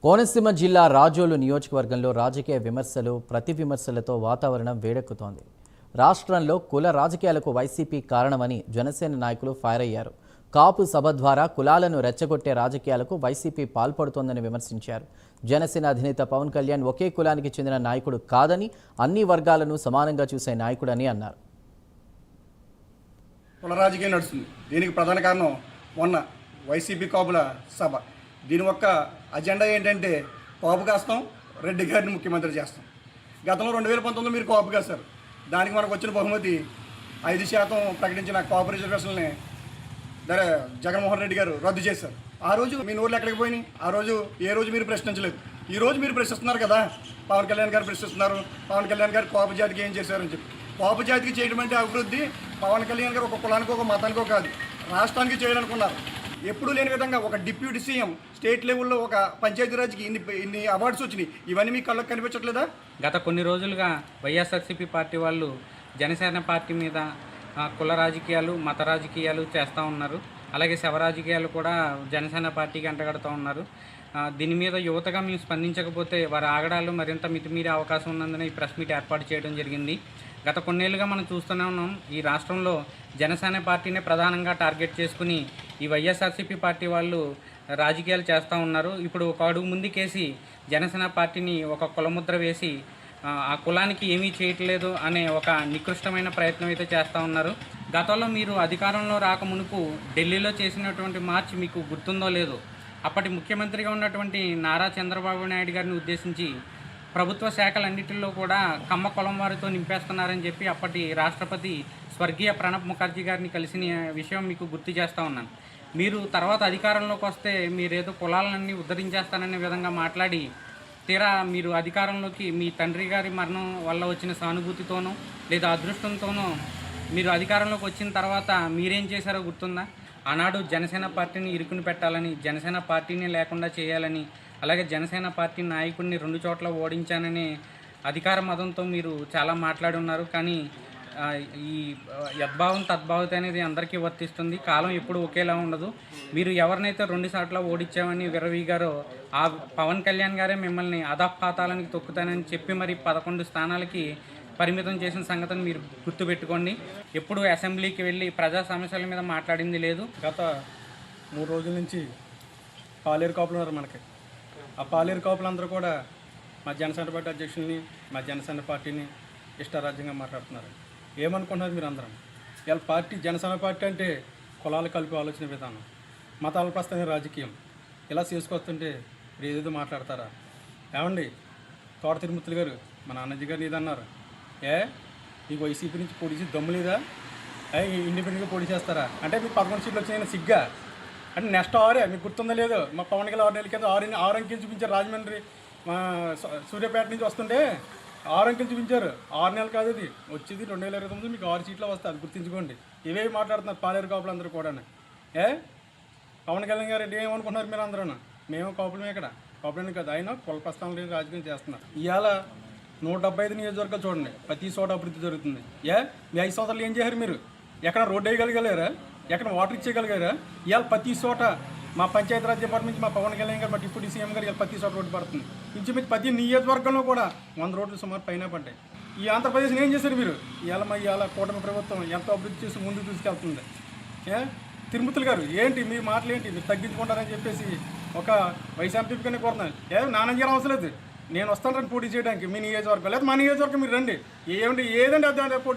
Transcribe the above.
కోనసీమ జిల్లా రాజోలు నియోజకవర్గంలో రాజకీయ విమర్శలు ప్రతి విమర్శలతో వాతావరణం వేడెక్కుతోంది. రాష్ట్రంలో కుల రాజకీయాలకు వైసీపీ కారణమని జనసేన నాయకులు ఫైర్ అయ్యారు. కాపు సభ ద్వారా కులాలను రెచ్చగొట్టే రాజకీయాలకు వైసీపీ పాల్పడుతోందని విమర్శించారు. జనసేన అధినేత పవన్ కళ్యాణ్ ఒకే కులానికి చెందిన నాయకుడు కాదని, అన్ని వర్గాలను సమానంగా చూసే నాయకుడని అన్నారు. కుల రాజకీయం నడుస్తుంది. దీనికి ప్రధాన కారణం మొన్న వైసీపీ కాపుల సభ. దీని యొక్క అజెండా ఏంటంటే కాపు కాస్తాం, రెడ్డి గారిని ముఖ్యమంత్రి చేస్తాం. గతంలో 2019 మీరు కాపు కాస్తారు. దానికి మనకు వచ్చిన బహుమతి 5% ప్రకటించిన కాపు రిజర్వేషన్ని జగన్మోహన్ రెడ్డి గారు రద్దు చేశారు. ఆ రోజు మీ నోళ్ళు ఎక్కడికి పోయినాయి? ఆ రోజు ఏ రోజు మీరు ప్రశ్నించలేదు. ఈ రోజు మీరు ప్రశ్నిస్తున్నారు కదా, పవన్ కళ్యాణ్ గారు ప్రశ్నిస్తున్నారు. పవన్ కళ్యాణ్ గారు కాపు జాతికి ఏం చేశారని చెప్పి. కాపు జాతికి చేయడం అంటే అభివృద్ధి. పవన్ కళ్యాణ్ గారు ఒక కులానికో ఒక మతానికో కాదు, రాష్ట్రానికి చేయాలనుకున్నారు. ఎప్పుడూ లేని విధంగా ఒక డిప్యూటీ సీఎం స్టేట్ లెవెల్లో ఒక పంచాయతీరాజ్కి ఇన్ని అవార్డ్స్ వచ్చినాయి. ఇవన్నీ మీ కళ్ళకు కనిపించట్లేదా? గత కొన్ని రోజులుగా వైఎస్ఆర్సీపీ పార్టీ వాళ్ళు జనసేన పార్టీ మీద కుల రాజకీయాలు, మత రాజకీయాలు చేస్తూ ఉన్నారు. అలాగే శవ రాజకీయాలు కూడా జనసేన పార్టీకి అంటగడుతూ ఉన్నారు. దీని మీద యువతగా మేము స్పందించకపోతే వారి ఆగడాలు మరింత మితిమీరే అవకాశం ఉన్నందున ఈ ప్రెస్ మీట్ ఏర్పాటు చేయడం జరిగింది. గత కొన్నేళ్లుగా మనం చూస్తూనే ఉన్నాం, ఈ రాష్ట్రంలో జనసేన పార్టీనే ప్రధానంగా టార్గెట్ చేసుకుని ఈ వైఎస్ఆర్సీపీ పార్టీ వాళ్ళు రాజకీయాలు చేస్తూ ఉన్నారు. ఇప్పుడు ఒక అడుగు ముందుకేసి జనసేన పార్టీని ఒక కులముద్ర వేసి ఆ కులానికి ఏమీ చేయట్లేదు అనే ఒక నికృష్టమైన ప్రయత్నం అయితే చేస్తూ ఉన్నారు. గతంలో మీరు అధికారంలో రాక మునుపు ఢిల్లీలో చేసినటువంటి మార్చ్ మీకు గుర్తుందో లేదో, అప్పటి ముఖ్యమంత్రిగా ఉన్నటువంటి నారా చంద్రబాబు నాయుడు గారిని ఉద్దేశించి ప్రభుత్వ శాఖలన్నింటిలో కూడా కమ్మ కులం వారితో నింపేస్తున్నారని చెప్పి అప్పటి రాష్ట్రపతి స్వర్గీయ ప్రణబ్ ముఖర్జీ గారిని కలిసిన విషయం మీకు గుర్తు చేస్తూ ఉన్నాను. మీరు తర్వాత అధికారంలోకి వస్తే మీరేదో కులాలన్నీ ఉద్ధరించేస్తాననే విధంగా మాట్లాడి తీరా మీరు అధికారంలోకి మీ తండ్రి గారి మరణం వల్ల వచ్చిన సానుభూతితోనో లేదా అదృష్టంతోనో మీరు అధికారంలోకి వచ్చిన తర్వాత మీరేం చేశారో గుర్తుందా? ఆనాడు జనసేన పార్టీని ఇరుకుని పెట్టాలని, జనసేన పార్టీని లేకుండా చేయాలని, అలాగే జనసేన పార్టీ నాయకుడిని 2 చోట్ల ఓడించాననే అధికార మదంతో మీరు చాలా మాట్లాడి ఉన్నారు. కానీ ఈ యద్భావం తద్భావత అనేది అందరికీ వర్తిస్తుంది. కాలం ఎప్పుడు ఒకేలా ఉండదు. మీరు ఎవరినైతే 2 సార్లు ఓడించామని విర్రవీగారో ఆ పవన్ కళ్యాణ్ గారే మిమ్మల్ని అధపాతాళానికి తొక్కుతానని చెప్పి మరి 11 స్థానాలకి పరిమితం చేసిన సంగతిని మీరు గుర్తుపెట్టుకోండి. ఎప్పుడు అసెంబ్లీకి వెళ్ళి ప్రజా సమస్యల మీద మాట్లాడింది లేదు. గత 3 రోజుల నుంచి పాలేరు కాపులు ఉన్నారు మనకి. ఆ పాలేరు కాపులందరూ కూడా మా జనసేన పార్టీ అధ్యక్షుల్ని, మా జనసేన పార్టీని ఇష్టారాజ్యంగా మాట్లాడుతున్నారు. ఏమనుకుంటున్నారు మీరు అందరం? ఇలా పార్టీ జనసేన పార్టీ అంటే కులాలు కలిపి ఆలోచన విధానం, మతాల ప్రస్తుతం రాజకీయం ఇలా చేసుకొస్తుంటే మీరు ఏదేదో మాట్లాడతారా? ఏమండి, తోట తిరుమూర్తులు గారు మా నాన్నజీ గారిని ఇదన్నారు. మీకు వైసీపీ నుంచి పోటీ చేసి దమ్ము లేదా? ఇండిపెండెంట్గా పోటీ చేస్తారా? అంటే మీకు 11 సీట్లు వచ్చినాయి సిగ్గా? అంటే నెక్స్ట్ 6 మీకు గుర్తుందో లేదో, మా పవన్ కళ్యాణ్ 6 నెలల కింద 6 అంకెలు చూపించారు. రాజమండ్రి మా సూర్యాపేట నుంచి వస్తుంటే 6 అంకెలు చూపించారు. 6 నెలలు కాదు, అది వచ్చేది 2029 మీకు 6 సీట్లు వస్తాయి. అది గుర్తుంచుకోండి. ఇవేవి మాట్లాడుతున్నారు పాలేరు కాపులు అందరూ కూడా. పవన్ కళ్యాణ్ గారు ఏమనుకుంటున్నారు మీరు అందరూ? మేము కాపులమే, ఇక్కడ కాపులని కాదు, ఆయన కుల ప్రస్థానం లేని రాజకీయం చేస్తున్నారు. ఇవాళ 175 నియోజకవర్గాలు చూడండి, ప్రతి చోట అభివృద్ధి జరుగుతుంది. మీ 5 సంవత్సరాలు ఏం చేశారు మీరు? ఎక్కడ రోడ్డు వేయగలిగారా? ఎక్కడ వాటర్ ఇచ్చేయగలిగారా? ఇవాళ ప్రతి చోట మా పంచాయతీరాజ్ డిపార్ట్మెంట్ నుంచి మా పవన్ కళ్యాణ్ గారు, మా డిప్యూటీ సీఎం గారు ఇవాళ ప్రతి చోట రోడ్డు పడుతుంది. ఇంచుమించు ప్రతి నియోజకవర్గంలో కూడా 100 రోడ్లు సుమారు పైన పడ్డాయి. ఈ ఆంధ్రప్రదేశ్ని ఏం చేశారు మీరు? ఇవాళ కూటమి ప్రభుత్వం ఎంతో అభివృద్ధి చేసి ముందుకు తీసుకెళ్తుంది. తిరుమూర్తులు గారు ఏంటి మీ మాటలు ఏంటి? మీరు తగ్గించుకుంటారని చెప్పేసి ఒక వైఎస్ఆర్సీపీగానే కోరుతున్నాను. నాన్నగారు అవసరం లేదు, నేను వస్తాను పోటీ చేయడానికి మీ నియోజకవర్గం, లేదా మా నియోజకవర్గం మీరు రండి. ఏదండి అదే పోటీ